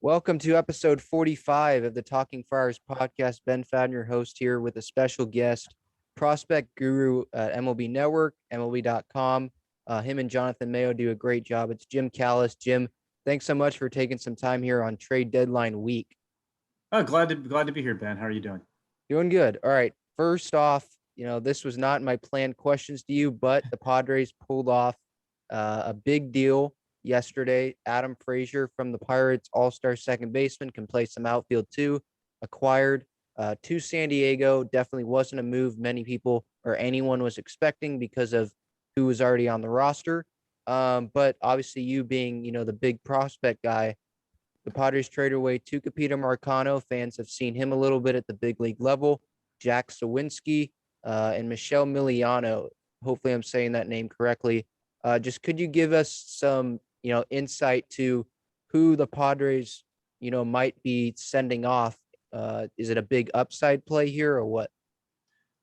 Welcome to episode 45 of the Talking Friars podcast. Ben Fadden, your host here with a special guest, prospect guru at MLB Network, MLB.com. Him and Jonathan Mayo do a great job. It's Jim Callis. Jim, thanks so much for taking some time here on trade deadline week. Oh, glad to be here, Ben. How are you doing? Doing good. All right. First off, this was not my planned questions to you, but the Padres pulled off a big deal yesterday. Adam Frazier from the Pirates, all-star second baseman, can play some outfield too. Acquired to San Diego. Definitely wasn't a move many people or anyone was expecting because of who was already on the roster. But obviously, you being the big prospect guy, the Padres traded away Tucupita Marcano. Fans have seen him a little bit at the big league level. Jack Sawinski and Michelle Miliano. Hopefully, I'm saying that name correctly. Just could you give us some insight to who the Padres might be sending off? Is it a big upside play here or what?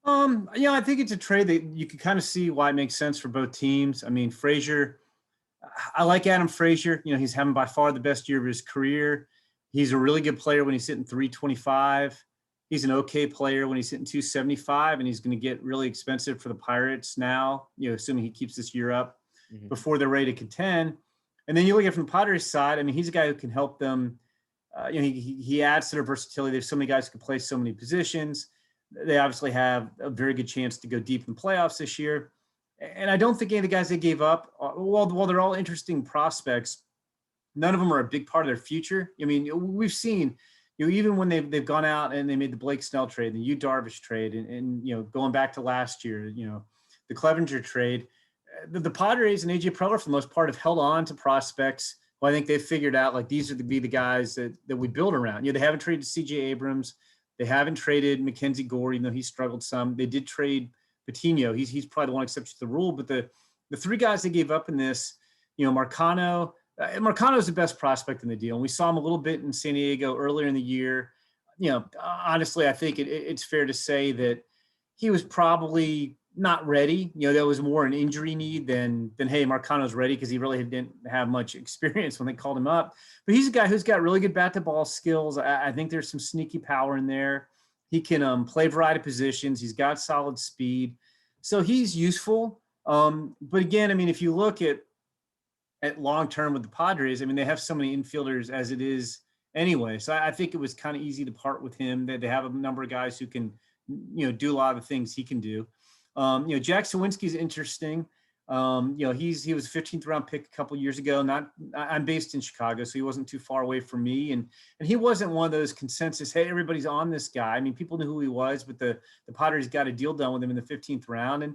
I think it's a trade that you can kind of see why it makes sense for both teams. I mean, Frazier, I like Adam Frazier. He's having by far the best year of his career. He's a really good player when he's hitting 325. He's an okay player when he's hitting 275, and he's going to get really expensive for the Pirates now, assuming he keeps this year up before they're ready to contend. And then you look at it from the Padres side, I mean, he's a guy who can help them. He adds to their versatility. There's so many guys who can play so many positions. They obviously have a very good chance to go deep in the playoffs this year. And I don't think any of the guys they gave up, while they're all interesting prospects, none of them are a big part of their future. I mean, we've seen, even when they've gone out and they made the Blake Snell trade, the Yu Darvish trade, and going back to last year, the Clevenger trade, the Padres and AJ Preller, for the most part, have held on to prospects who I think they've figured out, like, these are to be the guys that we build around. They haven't traded C.J. Abrams. They haven't traded Mackenzie Gore, even though he struggled some. They did trade Patino. He's probably the one exception to the rule. But the three guys they gave up in this, Marcano is the best prospect in the deal. And we saw him a little bit in San Diego earlier in the year. Honestly, I think it's fair to say that he was probably not ready. That was more an injury need than hey, Marcano's ready, because he really didn't have much experience when they called him up. But he's a guy who's got really good bat-to-ball skills. I think there's some sneaky power in there. He can play a variety of positions. He's got solid speed. So he's useful. But again, I mean, if you look at long-term with the Padres, I mean, they have so many infielders as it is anyway. So I think it was kind of easy to part with him. They have a number of guys who can, do a lot of the things he can do. Jack Sawinski is interesting. He was a 15th round pick a couple of years ago. I'm based in Chicago, so he wasn't too far away from me. And he wasn't one of those consensus, hey, everybody's on this guy. I mean, people knew who he was, but the Padres got a deal done with him in the 15th round. And,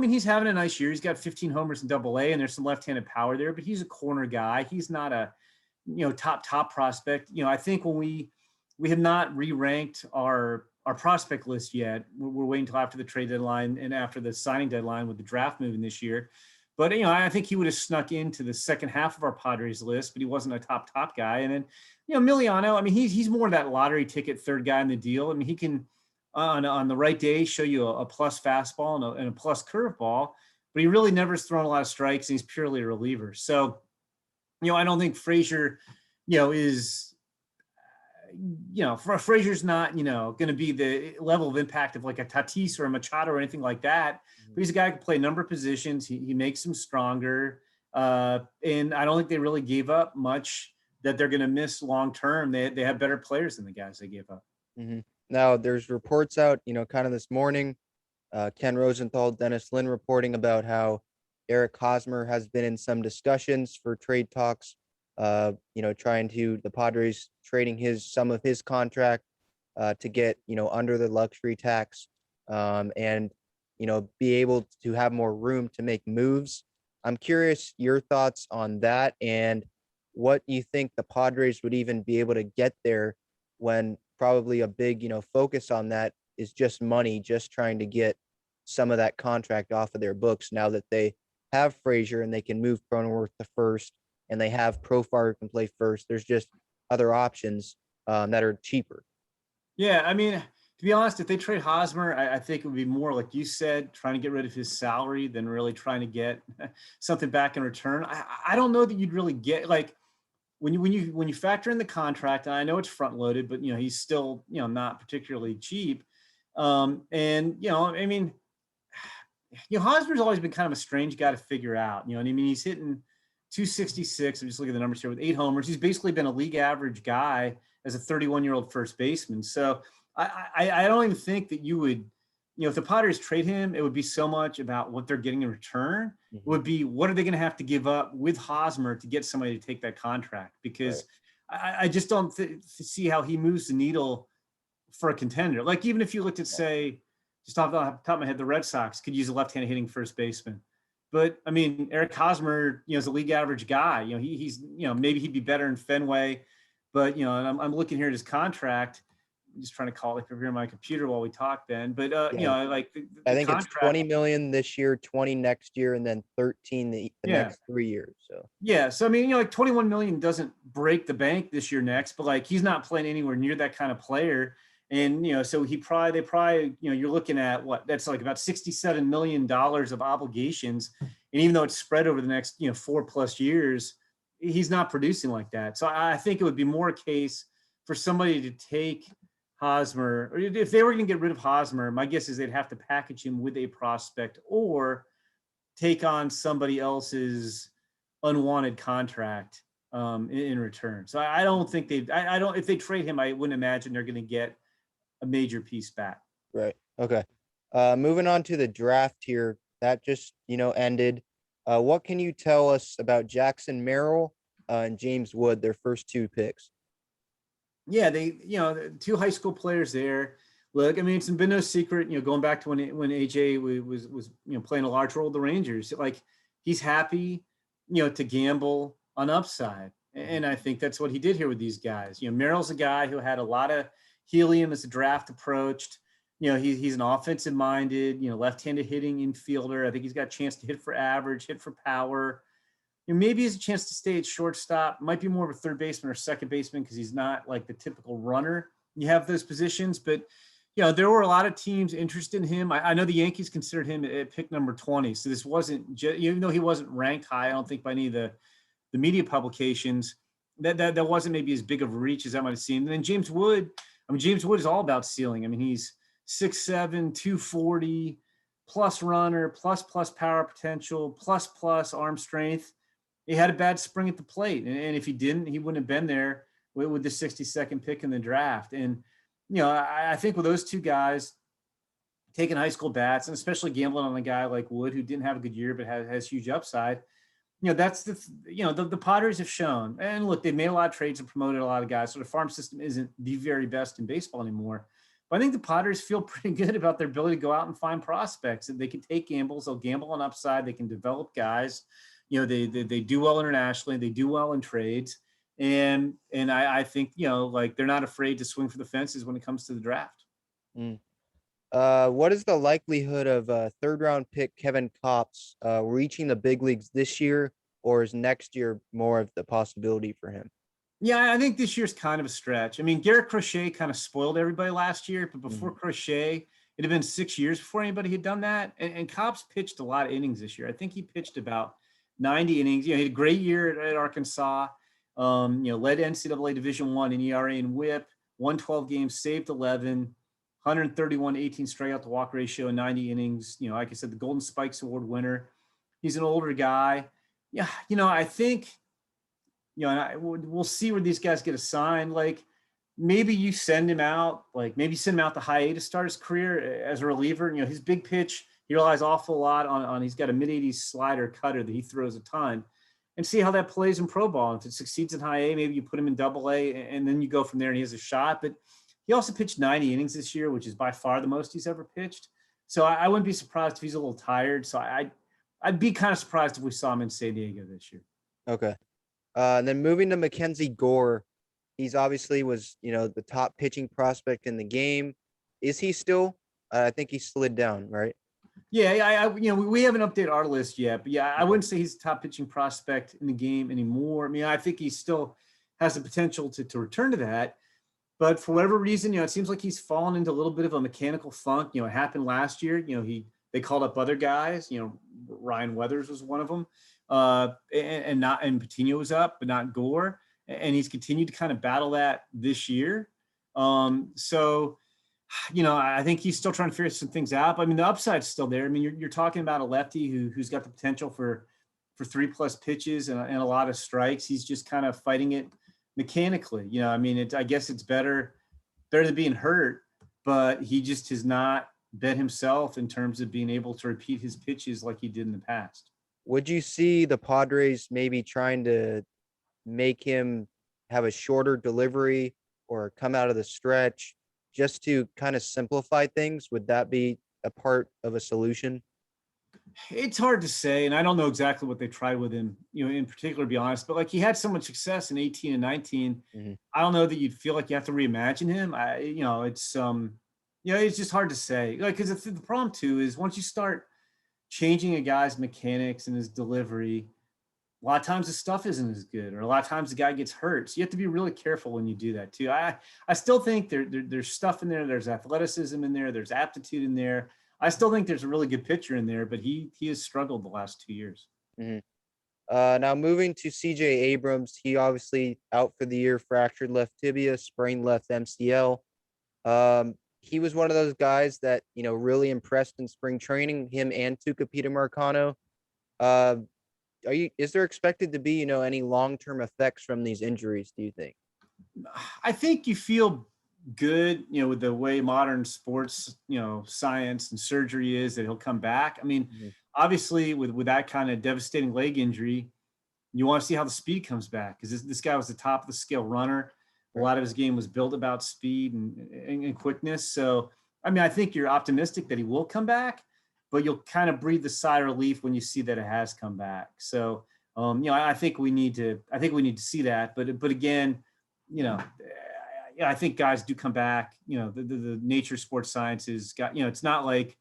he's having a nice year. He's got 15 homers in Double-A, and there's some left-handed power there, but he's a corner guy. He's not a, top prospect. I think when we have not re-ranked our prospect list yet. We're waiting until after the trade deadline and after the signing deadline with the draft moving this year. But, I think he would have snuck into the second half of our Padres list, but he wasn't a top guy. And then, Miliano, I mean, he's more that lottery ticket third guy in the deal. I mean, he can, on the right day, show you a plus fastball and a plus curveball, but he really never has thrown a lot of strikes, and he's purely a reliever. So, I don't think Frazier, is – Frazier's not, going to be the level of impact of like a Tatis or a Machado or anything like that. But he's a guy who can play a number of positions. He makes them stronger. And I don't think they really gave up much that they're going to miss long-term. They have better players than the guys they gave up. Mm-hmm. Now, there's reports out, kind of this morning, Ken Rosenthal, Dennis Lin reporting about how Eric Hosmer has been in some discussions for trade talks. Trying to the Padres trading some of his contract to get, under the luxury tax and, be able to have more room to make moves. I'm curious your thoughts on that and what you think the Padres would even be able to get there when probably a big, focus on that is just money, just trying to get some of that contract off of their books now that they have Frazier and they can move Cronenworth to first. And they have Profar who can play first. There's just other options that are cheaper. Yeah, I mean, to be honest, if they trade Hosmer, I think it would be more, like you said, trying to get rid of his salary than really trying to get something back in return. I don't know that you'd really get, like, when you factor in the contract, and I know it's front loaded, but he's still not particularly cheap. And I mean, Hosmer's always been kind of a strange guy to figure out. You know what I mean? He's hitting 266. I'm just looking at the numbers here with 8 homers. He's basically been a league average guy as a 31-year-old first baseman. So I don't even think that you would, if the Padres trade him, it would be so much about what they're getting in return. It would be what are they going to have to give up with Hosmer to get somebody to take that contract? Because I just don't see how he moves the needle for a contender. Like even if you looked at, say, just off the top of my head, the Red Sox could use a left-handed hitting first baseman. But I mean, Eric Hosmer, is a league average guy. He's maybe he'd be better in Fenway, but and I'm looking here at his contract. I'm just trying to call it up here on my computer while we talk, Ben. But like I think it's 20 million this year, 20 next year, and then 13 the next 3 years. So I mean, like 21 million doesn't break the bank this year next, but like he's not playing anywhere near that kind of player. And, so they probably, you're looking at that's like about $67 million of obligations. And even though it's spread over the next, 4+ years, he's not producing like that. So I think it would be more a case for somebody to take Hosmer, or if they were going to get rid of Hosmer, my guess is they'd have to package him with a prospect or take on somebody else's unwanted contract in return. So I don't think if they trade him, I wouldn't imagine they're going to get a major piece back. Right. Okay. Moving on to the draft here that just, ended. What can you tell us about Jackson Merrill and James Wood, their first 2 picks? Yeah, they, 2 high school players there. Look, I mean, it's been no secret, going back to when AJ was playing a large role with the Rangers. Like he's happy, to gamble on upside, and I think that's what he did here with these guys. Merrill's a guy who had a lot of helium as the draft approached. He's an offensive minded, left-handed hitting infielder. I think he's got a chance to hit for average, hit for power. Maybe he has a chance to stay at shortstop. Might be more of a third baseman or second baseman because he's not like the typical runner. You have those positions, but there were a lot of teams interested in him. I know the Yankees considered him at pick number 20. So this wasn't even though he wasn't ranked high, I don't think by any of the media publications, that wasn't maybe as big of a reach as I might have seen. And then James Wood is all about ceiling. I mean, he's 6'7", 240, plus runner, plus power potential, plus arm strength. He had a bad spring at the plate. And if he didn't, he wouldn't have been there with the 62nd pick in the draft. And, I think with those 2 guys taking high school bats, and especially gambling on a guy like Wood, who didn't have a good year but has huge upside, that's the Padres have shown. And look, they've made a lot of trades and promoted a lot of guys. So the farm system isn't the very best in baseball anymore. But I think the Padres feel pretty good about their ability to go out and find prospects. They can take gambles. They'll gamble on upside. They can develop guys. They do well internationally. They do well in trades. And I think, like they're not afraid to swing for the fences when it comes to the draft. What is the likelihood of third-round pick Kevin Kopps reaching the big leagues this year, or is next year more of the possibility for him? Yeah, I think this year's kind of a stretch. I mean, Garrett Crochet kind of spoiled everybody last year, but before Crochet, it had been 6 years before anybody had done that. And Kopps pitched a lot of innings this year. I think he pitched about 90 innings. He had a great year at Arkansas. Led NCAA Division I in ERA and WHIP, won 12 games, saved 11, 131, 18 strikeout to walk ratio in 90 innings. Like I said, the Golden Spikes Award winner. He's an older guy. Yeah, I think, and we'll see where these guys get assigned. Like maybe you send him out, to high A to start his career as a reliever. His big pitch, he relies awful lot on he's got a mid-80s slider cutter that he throws a ton, and see how that plays in pro ball. If it succeeds in high A, maybe you put him in double A, and then you go from there and he has a shot. But he also pitched 90 innings this year, which is by far the most he's ever pitched. So I wouldn't be surprised if he's a little tired. So I'd be kind of surprised if we saw him in San Diego this year. Okay. And then moving to Mackenzie Gore, he's obviously was, the top pitching prospect in the game. Is he still? I think he slid down, right? Yeah, we haven't updated our list yet, but yeah, I wouldn't say he's a top pitching prospect in the game anymore. I mean, I think he still has the potential to return to that, but for whatever reason, it seems like he's fallen into a little bit of a mechanical funk. It happened last year. They called up other guys. Ryan Weathers was one of them, and Patino was up, but not Gore. and he's continued to kind of battle that this year. So, I think he's still trying to figure some things out. But I mean, the upside's still there. I mean, you're talking about a lefty who's got the potential for 3+ pitches and a lot of strikes. He's just kind of fighting it mechanically. I mean, I guess it's better than being hurt, but he just has not bet himself in terms of being able to repeat his pitches like he did in the past. Would you see the Padres maybe trying to make him have a shorter delivery or come out of the stretch just to kind of simplify things? Would that be a part of a solution? It's hard to say, and I don't know exactly what they tried with him, in particular, to be honest. But like, he had so much success in 18 and 19. Mm-hmm. I don't know that you'd feel like you have to reimagine him. It's just hard to say. Like, because the problem too is once you start changing a guy's mechanics and his delivery, a lot of times the stuff isn't as good, or a lot of times the guy gets hurt. So you have to be really careful when you do that too. I still think there's stuff in there. There's athleticism in there. There's aptitude in there. I still think there's a really good pitcher in there, but he has struggled the last 2 years. Mm-hmm. Now moving to CJ Abrams, he obviously out for the year, fractured left tibia, sprained left MCL. He was one of those guys that, really impressed in spring training, him and Tucupita Marcano. Is there expected to be, any long-term effects from these injuries, do you think? I think you feel good, with the way modern sports, science and surgery is, that he'll come back. I mean, obviously with that kind of devastating leg injury, you want to see how the speed comes back, because this guy was the top of the scale runner. A lot of his game was built about speed and quickness. So, I mean, I think you're optimistic that he will come back, but you'll kind of breathe the sigh of relief when you see that it has come back. So, I think we need to see that. But again, I think guys do come back. The nature sports sciences got, it's not like,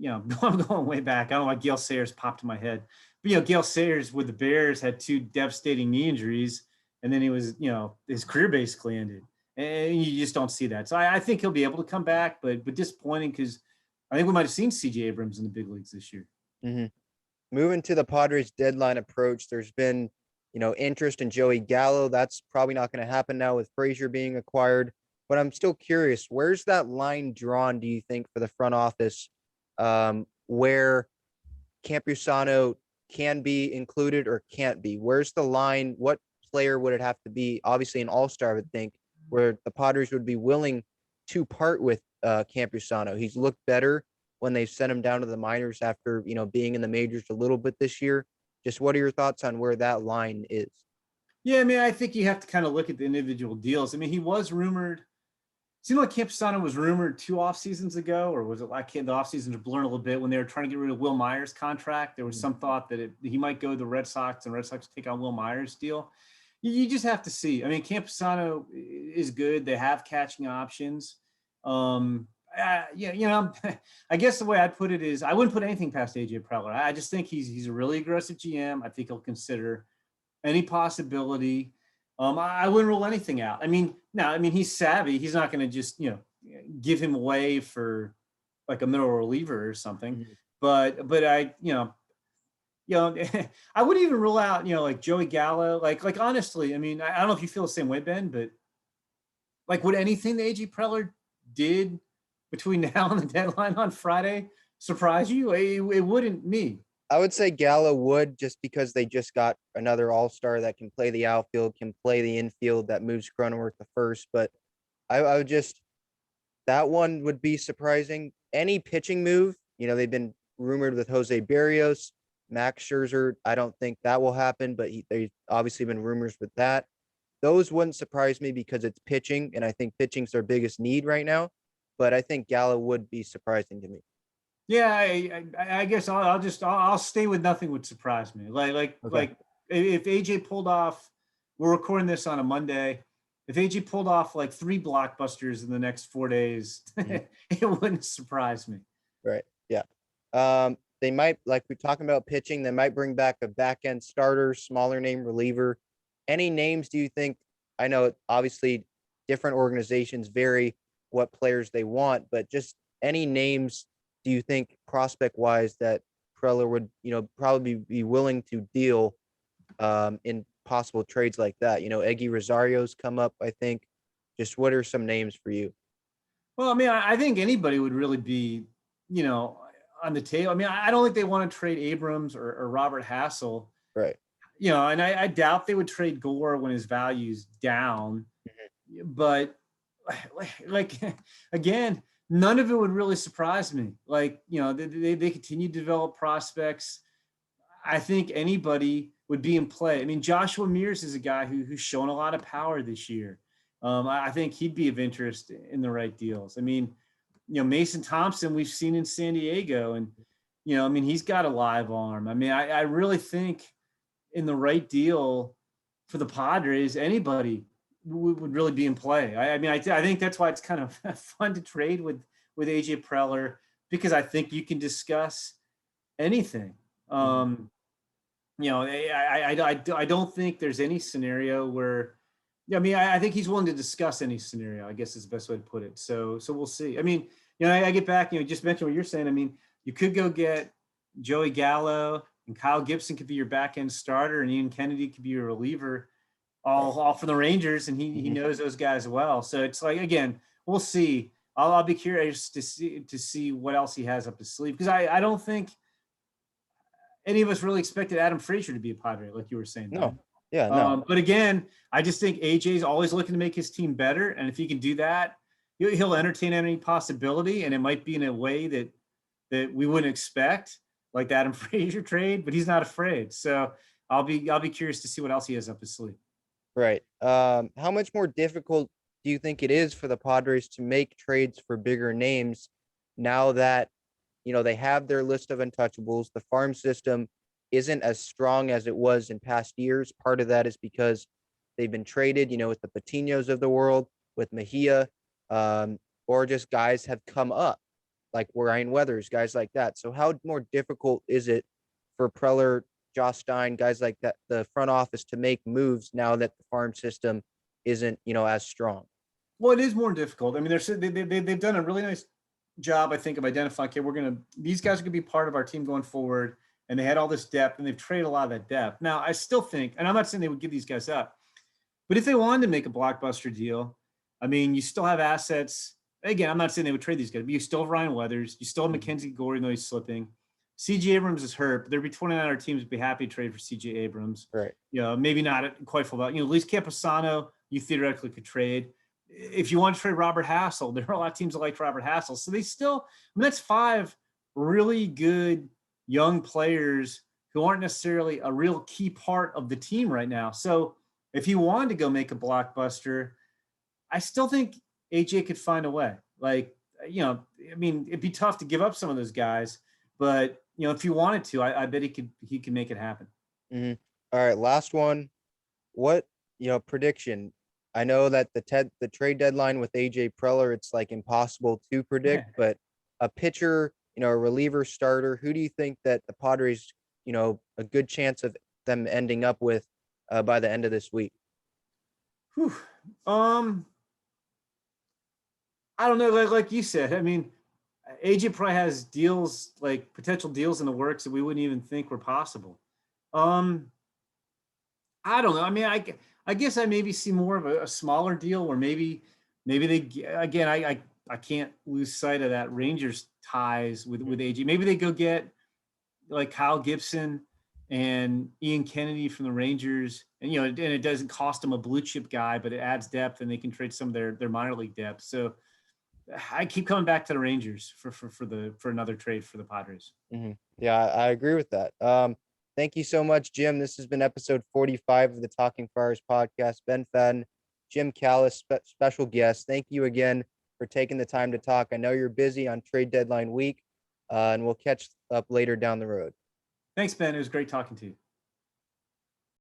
I'm going way back. I don't know why Gale Sayers popped in my head. But, Gale Sayers with the Bears had 2 devastating knee injuries, and then he was, his career basically ended. And you just don't see that. So I think he'll be able to come back, but disappointing, because I think we might have seen CJ Abrams in the big leagues this year. Mm-hmm. Moving to the Padres deadline approach, there's been, interest in Joey Gallo. That's probably not going to happen now with Frazier being acquired. But I'm still curious, where's that line drawn, do you think, for the front office, where Campusano can be included or can't be? Where's the line? What player would it have to be? Obviously an all-star, I would think, where the Padres would be willing to part with Campusano. He's looked better when they sent him down to the minors after, being in the majors a little bit this year. Just what are your thoughts on where that line is? Yeah, I mean, I think you have to kind of look at the individual deals. I mean, he was rumored. Seemed like Campusano was rumored 2 off seasons ago, or was it like the off seasons are blurring a little bit when they were trying to get rid of Will Myers' contract? There was some thought that he might go to the Red Sox and Red Sox take on Will Myers' deal. You just have to see. I mean, Campusano is good. They have catching options. I guess the way I'd put it is I wouldn't put anything past AJ Preller. I just think he's a really aggressive GM. I think he'll consider any possibility. I wouldn't rule anything out. I mean, he's savvy. He's not going to just, give him away for like a middle reliever or something. Mm-hmm. But I, I wouldn't even rule out, like Joey Gallo. Like honestly, I mean, I don't know if you feel the same way, Ben, but like, would anything that AJ Preller did between now and the deadline on Friday surprise you? It wouldn't me. I would say Gallo would, just because they just got another all-star that can play the outfield, can play the infield, that moves Cronenworth to first. But I would just, that one would be surprising. Any pitching move, they've been rumored with Jose Barrios, Max Scherzer. I don't think that will happen, but they've obviously been rumors with that. Those wouldn't surprise me because it's pitching, and I think pitching's their biggest need right now. But I think Gallo would be surprising to me. Yeah, I guess I'll stay with nothing would surprise me. Like if AJ pulled off, we're recording this on a Monday. If AJ pulled off like 3 blockbusters in the next 4 days, it wouldn't surprise me. Right. Yeah. They might, like we're talking about pitching, they might bring back a back end starter, smaller name reliever. Any names do you think? I know obviously different organizations vary what players they want, but just any names do you think prospect wise that Preller would, probably be willing to deal in possible trades like that? Eggy Rosario's come up, I think. Just what are some names for you? Well, I mean, I think anybody would really be, you know, on the table. I mean, I don't think they want to trade Abrams or Robert Hassel, Right. and I doubt they would trade Gore when his value's down. But like again, none of it would really surprise me. Like, they continue to develop prospects. I think anybody would be in play. I mean, Joshua Mears is a guy who's shown a lot of power this year. I think he'd be of interest in the right deals. I mean, Mason Thompson, we've seen in San Diego, and I mean, he's got a live arm. I mean, I really think in the right deal for the Padres, anybody would really be in play. I mean, I think that's why it's kind of fun to trade with AJ Preller, because I think you can discuss anything. I don't think there's any scenario where, I mean, I think he's willing to discuss any scenario, I guess is the best way to put it. So we'll see. I mean, I get back, just mention what you're saying. I mean, you could go get Joey Gallo, and Kyle Gibson could be your back end starter, and Ian Kennedy could be your reliever, all for the Rangers, and he knows those guys well. So it's like, again, we'll see. I'll be curious to see what else he has up his sleeve, because I don't think any of us really expected Adam Frazier to be a Padre, like you were saying. No. Yeah, no. But again, I just think AJ is always looking to make his team better, and if he can do that, he'll entertain any possibility, and it might be in a way that we wouldn't expect, like the Adam Frazier trade. But he's not afraid, so I'll be curious to see what else he has up his sleeve. Right. How much more difficult do you think it is for the Padres to make trades for bigger names now that they have their list of untouchables? The farm system isn't as strong as it was in past years. Part of that is because they've been traded, with the Patinos of the world, with Mejia, or just guys have come up, like Ryan Weathers, guys like that. So how more difficult is it for Preller, Josh Stein, guys like that, the front office, to make moves now that the farm system isn't, as strong? Well, it is more difficult. I mean, they've done a really nice job, I think, of identifying, okay, these guys are going to be part of our team going forward. And they had all this depth, and they've traded a lot of that depth. Now, I still think, and I'm not saying they would give these guys up, but if they wanted to make a blockbuster deal, I mean, you still have assets. Again, I'm not saying they would trade these guys, but you still have Ryan Weathers. You still have Mackenzie Gore, though he's slipping. C.J. Abrams is hurt, but there'd be 29 other teams would be happy to trade for C.J. Abrams. Right. Maybe not quite full out. Luis Camposano, you theoretically could trade. If you want to trade Robert Hassel, there are a lot of teams that like Robert Hassel. So they still, that's 5 really good young players who aren't necessarily a real key part of the team right now. So if he wanted to go make a blockbuster, I still think AJ could find a way. Like, I mean, it'd be tough to give up some of those guys, but if he wanted to, I bet he could make it happen. Mm-hmm. All right, last one. What prediction? I know that the trade deadline with AJ Preller, it's like impossible to predict, but a pitcher, a reliever starter, who do you think that the Padres, a good chance of them ending up with by the end of this week? Whew. I don't know. Like you said, I mean, AJ probably has deals, like potential deals in the works that we wouldn't even think were possible. I don't know. I mean, I guess I maybe see more of a smaller deal where maybe they, again, I can't lose sight of that Rangers ties with AJ. Maybe they go get like Kyle Gibson and Ian Kennedy from the Rangers, and and it doesn't cost them a blue chip guy, but it adds depth, and they can trade some of their minor league depth. So I keep coming back to the Rangers for another trade for the Padres. Mm-hmm. Yeah, I agree with that. Thank you so much, Jim. This has been episode 45 of the Talking Friars podcast. Ben Fadden, Jim Callis, special guest. Thank you again for taking the time to talk. I know you're busy on trade deadline week, and we'll catch up later down the road. Thanks, Ben. It was great talking to you.